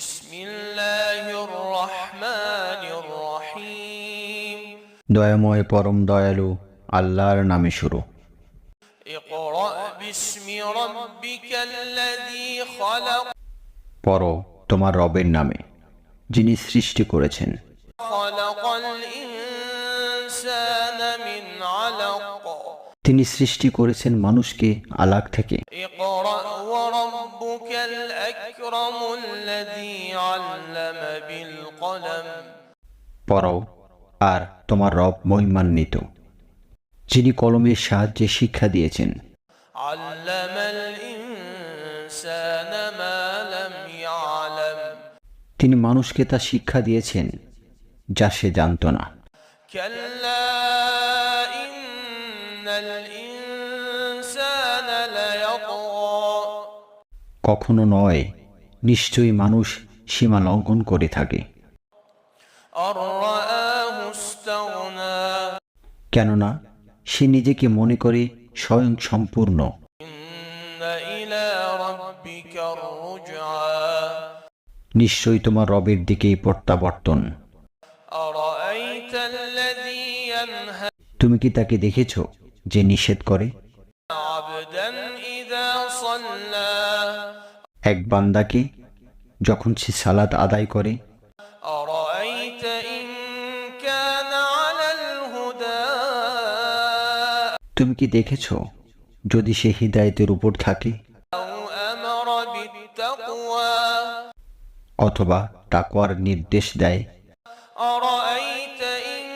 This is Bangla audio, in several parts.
বিসমিল্লাহির রহমানির রহিম। দয়াময় পরম দয়ালু আল্লাহর নামে শুরু। ইকরা বিসমি রাব্বিকাল্লাযী খালাক। পড়ো তোমার রবের নামে, যিনি সৃষ্টি করেছেন। খালাকাল ইনসানা মিন আলাক। তিনি সৃষ্টি করেছেন মানুষকে আলাক থেকে। ইকরা ওয়া রাব্বুকাল আকরামুল্লাযী আল্লামা বিল কলম। পড়ো আর তোমার রব মহিমান্বিত, যিনি কলমের সাহায্যে শিক্ষা দিয়েছেন। আল্লামাল ইনসানা মা লাম ইয়ালাম। তিনি মানুষকে তা শিক্ষা দিয়েছেন যা সে জানত না। কাল্লা ইন্নাল ইনসানা লায়াতগা। কখনো নয়, নিশ্চয়ই মানুষ সীমা লঙ্ঘন করে থাকে। আর রাআহু ইস্তাগনা। কেননা সে নিজেকে মনে করে স্বয়ং সম্পূর্ণ। ইন্না ইলা রাব্বিকার রুজআ। নিশ্চয়ই তোমার রবের দিকেই প্রত্যাবর্তন। আরাআইতাল্লাযী ইয়ানহা তুমি কি তাকে দেখেছ যে নিষেধ করে? আবদান ইযা সাল্লা। এক বান্দাকে যখন সে সালাত আদায় করে। আরাআইতা ইন কানা আলাল হুদা। তুমি কি দেখেছ যদি সে হিদায়াতের উপর থাকে আও আমারা বিত্তাকওয়া। অথবা তাকওয়ার নির্দেশ দেয়? আরাআইতা ইন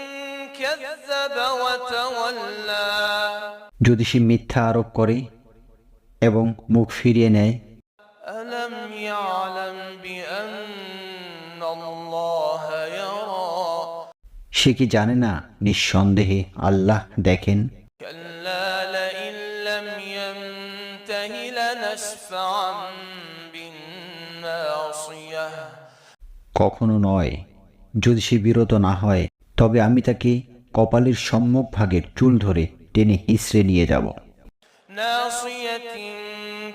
কাযযাবা ওয়া তাওয়াল্লা। যদি সে মিথ্যা আরোপ করে এবং মুখ ফিরিয়ে নেয়? আলাম ইয়ালাম বিআন্নাল্লাহা ইয়ারা। সে কি জানে না নিঃসন্দেহে আল্লাহ দেখেন? কাল্লা লাইন লাম ইয়ানতাহি লানাসফা'আন বিন্নাসিয়াহ। কখনো নয়, যদি সে বিরত না হয় তবে আমি তাকে কপালের সম্মুখ ভাগের চুল ধরে টেনে হিঁচড়ে নিয়ে যাব। নাসিয়াতিন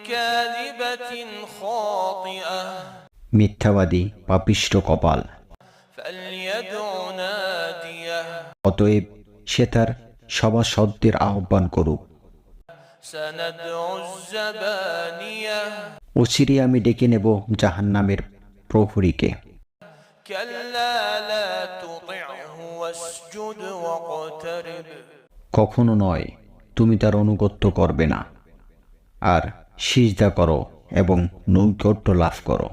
কাযিবাতিন খাতিআহ। মিথ্যাবাদী পাপিষ্ঠ কপাল। ফালইয়াদউ নাদিয়াহ। অতএব সে তার সভাসদদের আহ্বান করুক। সানাদউ যাবানিয়াহ। অচিরে আমি ডেকে নেব জাহান্নামের প্রহরীকে। কাল্লা লা তুতি'হু ওয়াসজুদ ওয়াকতারিব। কখনো নয়, তুমি তার অনুগত্য করবে না, আর সিজদা করো এবং নৈকট্য লাভ করো।